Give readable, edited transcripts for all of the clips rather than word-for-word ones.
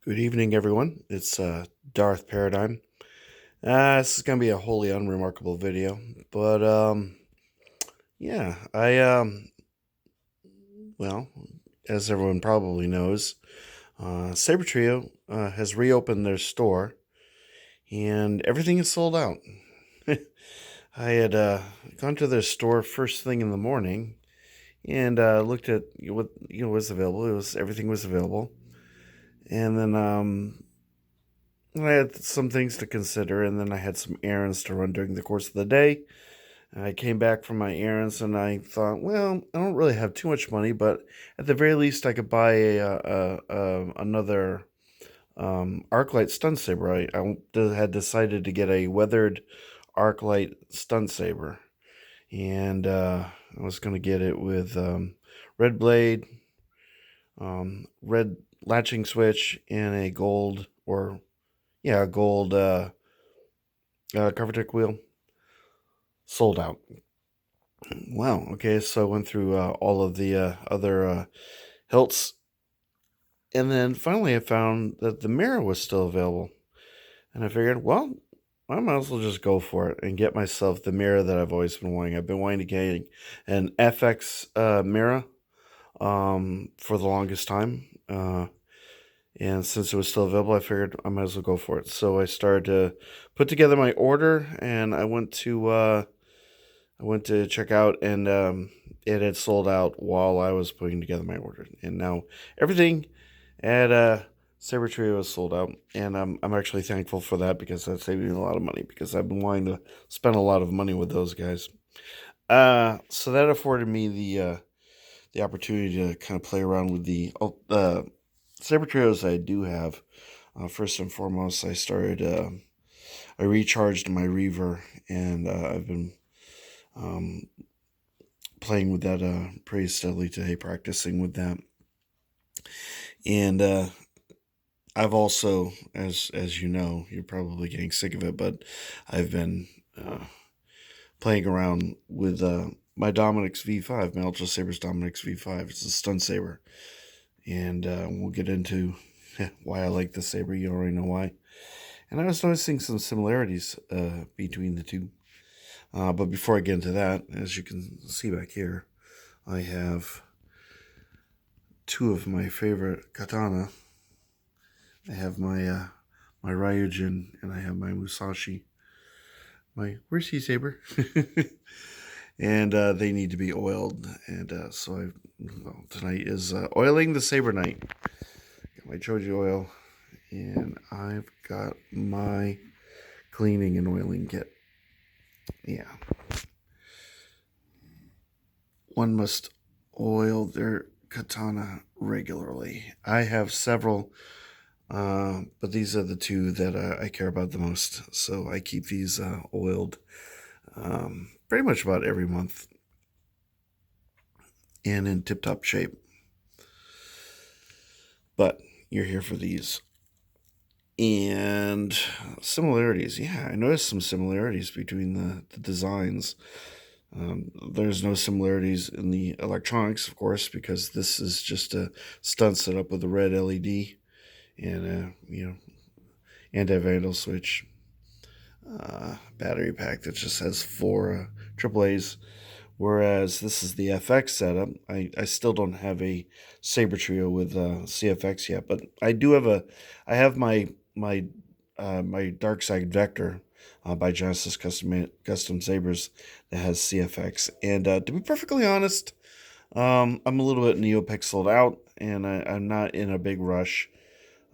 Good evening, everyone. It's Darth Paradigm. This is gonna be a wholly unremarkable video, but yeah, well, as everyone probably knows, Sabertrio has reopened their store, and everything is sold out. I had gone to their store first thing in the morning and looked at what was available. Everything was available, and then I had some things to consider, and then I had some errands to run during the course of the day. I came back from my errands, and I thought, well, I don't really have too much money, but at the very least, I could buy another ArcLight stun saber. I had decided to get a weathered ArcLight stun saber, and I was going to get it with red blade, red latching switch, and a gold or yeah, gold cover tick wheel. Sold out. Wow. Okay, so I went through all of the other hilts, and then finally I found that the mirror was still available, and I figured, well, I might as well just go for it and get myself the mirror that I've always been wanting. I've been wanting to get an FX mirror for the longest time. And since it was still available, I figured I might as well go for it. So I started to put together my order, and I went to check out, and it had sold out while I was putting together my order. And now everything at Sabertrio is sold out, and I'm actually thankful for that because that saved me a lot of money because I've been wanting to spend a lot of money with those guys. So that afforded me the opportunity to kind of play around with the Sabertrios I do have. First and foremost, I recharged my Reaver, and I've been um, playing with that pretty steadily today, practicing with that. And I've also, as you know, you're probably getting sick of it, but I've been playing around with my Dominix V5, my Ultrasabers Dominix V5. It's a stun saber, and we'll get into why I like the saber. You already know why. And I was noticing some similarities between the two. But before I get into that, as you can see back here, I have two of my favorite katana. I have my Ryujin, and I have my Musashi, my Rishi saber, and they need to be oiled. And tonight is oiling the saber night. Got my Choji oil, and I've got my cleaning and oiling kit. Yeah, one must oil their katana regularly. I have several, but these are the two that I care about the most. So I keep these oiled pretty much about every month and in tip top shape. But you're here for these. And similarities. Yeah, I noticed some similarities between the designs. There's no similarities in the electronics, of course, because this is just a stunt setup with a red LED and a anti-vandal switch, battery pack that just has four AAA's. Whereas this is the FX setup. I still don't have a Sabertrio with CFX yet, but I have my Dark Side Vector by Genesis Custom Sabers that has CFX. And to be perfectly honest, I'm a little bit NeoPixeled out, and I'm not in a big rush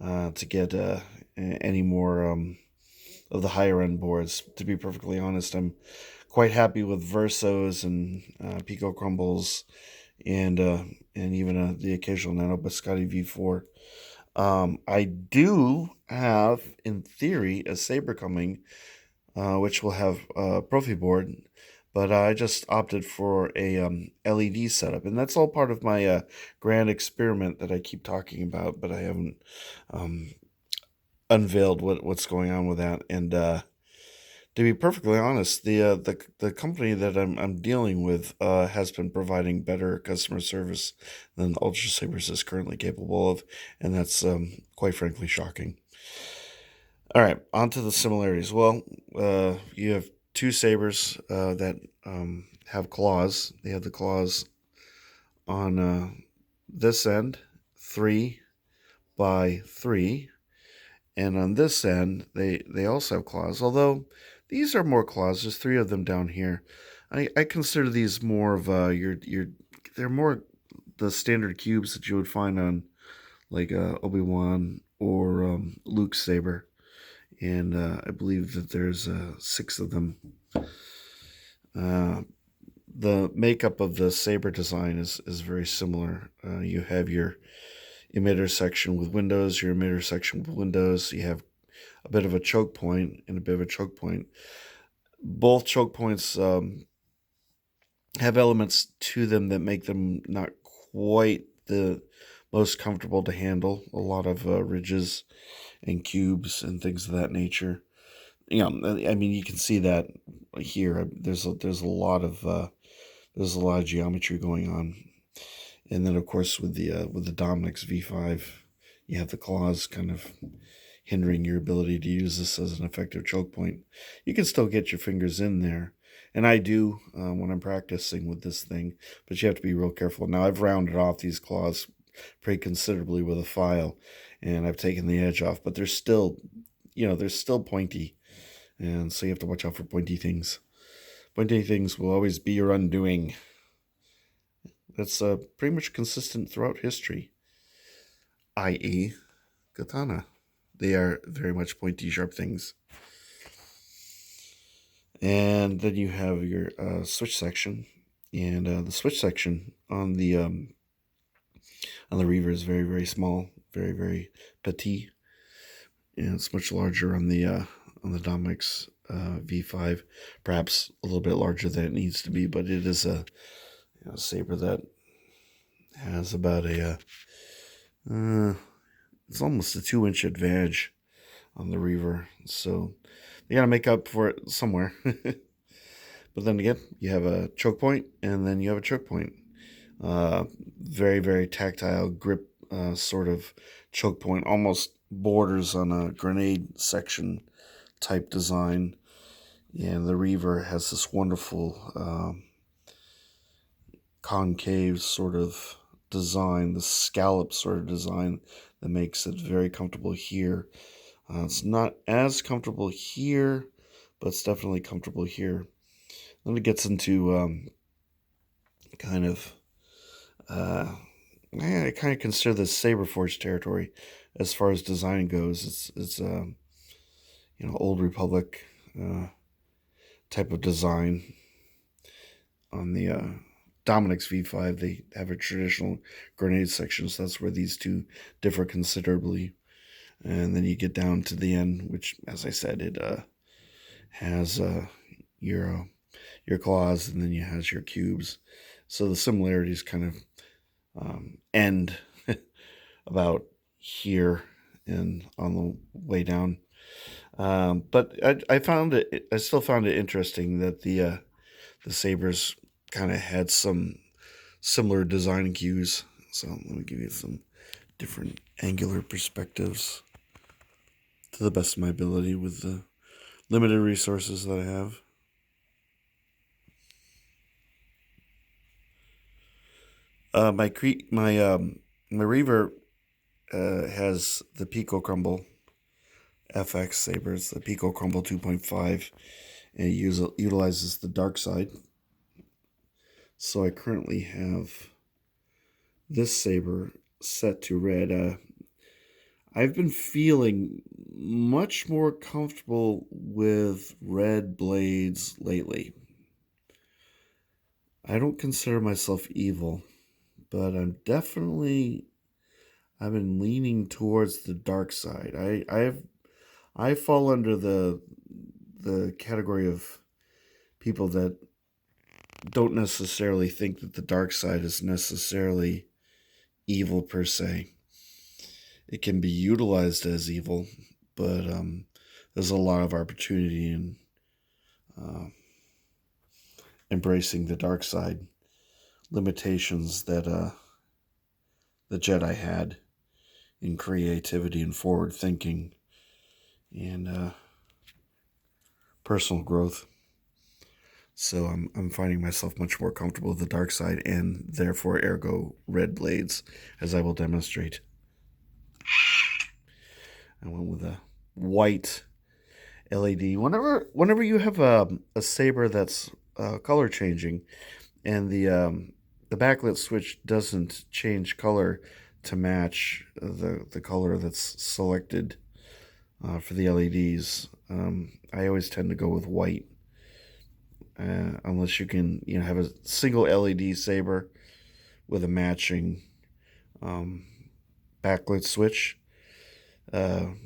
to get any more of the higher end boards. To be perfectly honest, I'm quite happy with Versos and Pico Crumbles and even the occasional Nano Biscotti V4. I do have, in theory, a Saber coming, which will have a Profi board, but I just opted for a LED setup, and that's all part of my grand experiment that I keep talking about, but I haven't um, unveiled what's going on with that. And To be perfectly honest, the company that I'm dealing with has been providing better customer service than Ultrasabers is currently capable of, and that's quite frankly shocking. All right, on to the similarities. Well, you have two sabers that have claws. They have the claws on this end, 3 by 3, and on this end, they also have claws. Although these are more claws. There's three of them down here. I consider these more of your they're more the standard cubes that you would find on like Obi-Wan or Luke's saber, and I believe that there's 6 of them. Uh, the makeup of the saber design is very similar. You have your emitter section with windows, your emitter section with windows. You have a bit of a choke point and a bit of a choke point. Both choke points have elements to them that make them not quite the most comfortable to handle. A lot of ridges and cubes and things of that nature. I mean, you can see that here. There's a lot of geometry going on, and then of course with the Dominix V5, you have the claws kind of hindering your ability to use this as an effective choke point. You can still get your fingers in there, and I do when I'm practicing with this thing, but you have to be real careful. Now I've rounded off these claws pretty considerably with a file, and I've taken the edge off, but they're still pointy, and so you have to watch out for pointy things. Pointy things will always be your undoing. That's pretty much consistent throughout history, i.e., katana. They are very much pointy, sharp things. And then you have your switch section, and the switch section on the Reaver is very very small, very very petite, and it's much larger on the Dominix V5, perhaps a little bit larger than it needs to be, but it is a saber that has about it's almost a 2-inch advantage on the Reaver, so you gotta make up for it somewhere. But then again, you have a choke point, and then you have a choke point. Very, very tactile grip sort of choke point, almost borders on a grenade section type design. And the Reaver has this wonderful concave sort of design, the scallop sort of design that makes it very comfortable here. It's not as comfortable here, but it's definitely comfortable here. Then it gets into kind of, I kind of consider this Saberforge territory as far as design goes. It's Old Republic type of design. On the Dominix V5, they have a traditional grenade section, so that's where these two differ considerably. And then you get down to the end, which, as I said, it has your claws, and then you has your cubes. So the similarities kind of end about here and on the way down. But I still found it interesting that the sabers kind of had some similar design cues. So let me give you some different angular perspectives to the best of my ability with the limited resources that I have. My Reaver has the Pico Crumble FX sabers, the Pico Crumble 2.5, and it utilizes the dark side. So I currently have this saber set to red. I've been feeling much more comfortable with red blades lately. I don't consider myself evil, but I've been leaning towards the dark side. I fall under the category of people that don't necessarily think that the dark side is necessarily evil per se. It can be utilized as evil, but there's a lot of opportunity embracing the dark side limitations that the Jedi had in creativity and forward thinking and personal growth. So I'm finding myself much more comfortable with the dark side, and therefore ergo red blades, as I will demonstrate. I went with a white LED. Whenever you have a saber that's color changing, and the backlit switch doesn't change color to match the color that's selected for the LEDs, I always tend to go with white. Unless you can, have a single LED saber with a matching backlit switch. There's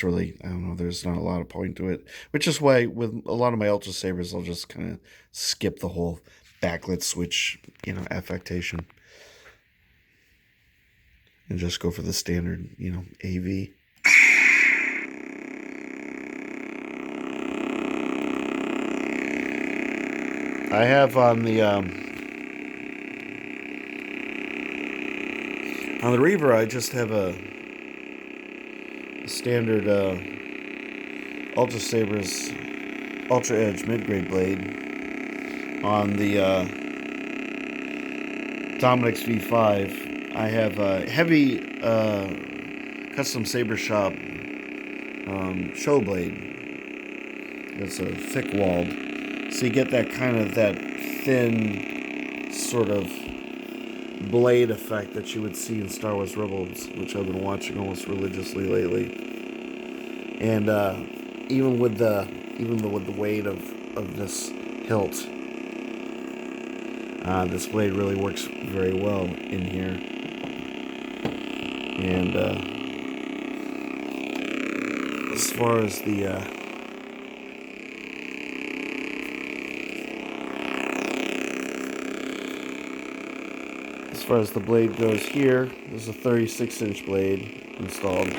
really, I don't know, there's not a lot of point to it. Which is why with a lot of my Ultrasabers, I'll just kind of skip the whole backlit switch, affectation. And just go for the standard, AV. I have on the Reaver, I just have a standard Ultrasabers Ultra Edge mid-grade blade. On the Dominix V5, I have a heavy custom saber shop show blade. It's a thick walled. So you get that kind of that thin sort of blade effect that you would see in Star Wars Rebels, which I've been watching almost religiously lately. And even with the weight of this hilt, this blade really works very well in here. And as far as the blade goes here, there's a 36-inch blade installed.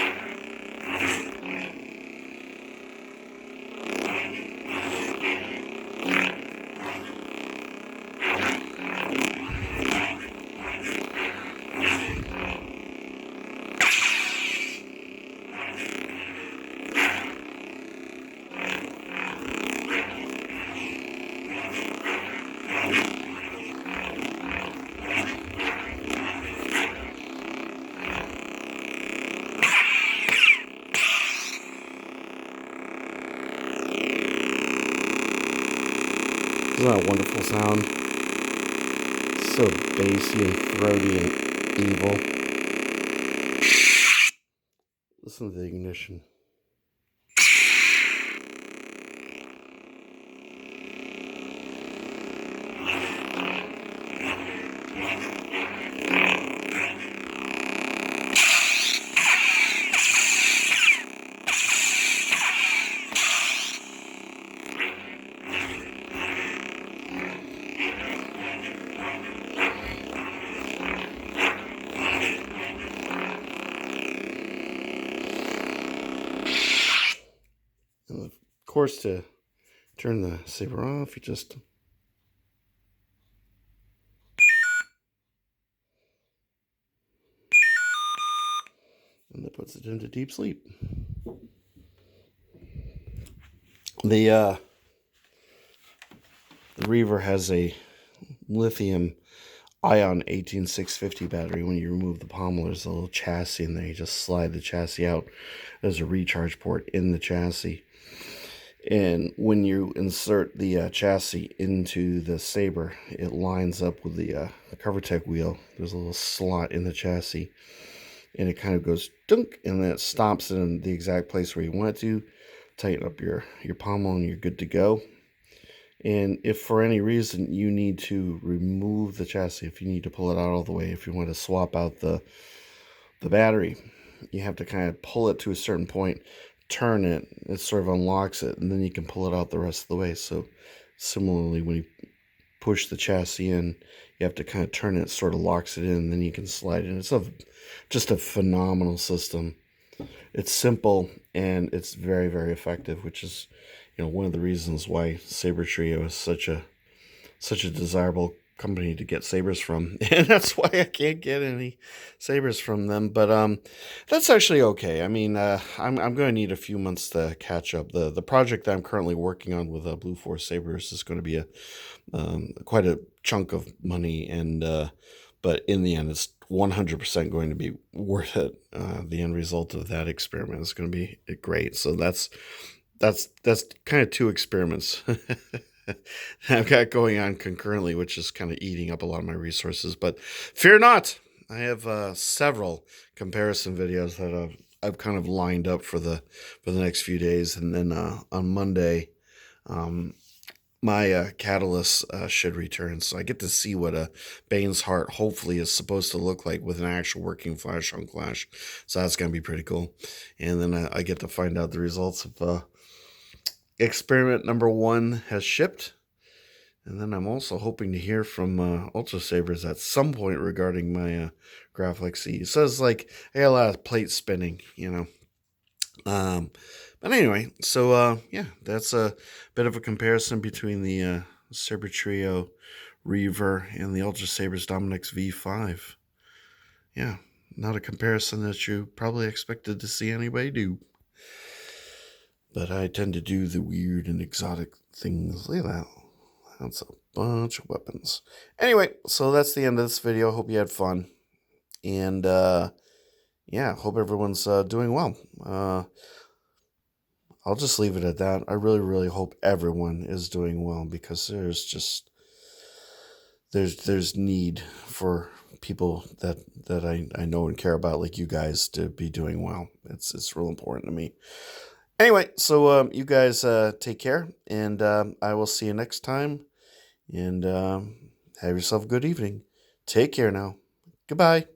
Isn't that a wonderful sound? So bassy and throaty and evil. Listen to the ignition. And of course, to turn the saber off, you just and that puts it into deep sleep. The Reaver has a lithium ion 18650 battery. When you remove the pommel, there's a little chassis in there. You just slide the chassis out. There's a recharge port in the chassis. And when you insert the chassis into the saber, it lines up with the CoverTech wheel. There's a little slot in the chassis. And it kind of goes dunk, and then it stops in the exact place where you want it to. Tighten up your pommel and you're good to go. And if for any reason you need to remove the chassis, if you need to pull it out all the way, if you want to swap out the battery, you have to kind of pull it to a certain point, turn it, it sort of unlocks it, and then you can pull it out the rest of the way. So similarly, when you push the chassis in, you have to kind of turn it, sort of locks it in, and then you can slide it in. It's just a phenomenal system. It's simple and it's very, very effective, which is one of the reasons why Sabertrio is such a desirable company to get sabers from, and that's why I can't get any sabers from them. But that's actually okay. I mean, I'm going to need a few months to catch up. The project that I'm currently working on with Blue Force Sabers is going to be a quite a chunk of money, and but in the end, it's 100% going to be worth it. The end result of that experiment is going to be great. So that's kind of two experiments I've got going on concurrently, which is kind of eating up a lot of my resources. But fear not, I have several comparison videos that I've kind of lined up for the next few days, and then on Monday, um, my catalyst should return, so I get to see what a Bane's Heart hopefully is supposed to look like with an actual working flash on Clash. So that's gonna be pretty cool. And then I get to find out the results of experiment number 1 has shipped. And then I'm also hoping to hear from Ultrasabers at some point regarding my Graphic C. It says like I got a lot of plate spinning. But anyway, so yeah, that's a bit of a comparison between the Sabertrio Reaver and the Ultrasabers Dominix V5. Yeah, not a comparison that you probably expected to see anybody do. But I tend to do the weird and exotic things. Look at that. That's a bunch of weapons. Anyway, so that's the end of this video. Hope you had fun. And yeah, hope everyone's doing well. I'll just leave it at that. I really, really hope everyone is doing well, because there's need for people that I know and care about, like you guys, to be doing well. It's real important to me. Anyway, so you guys take care, and I will see you next time. And have yourself a good evening. Take care now. Goodbye.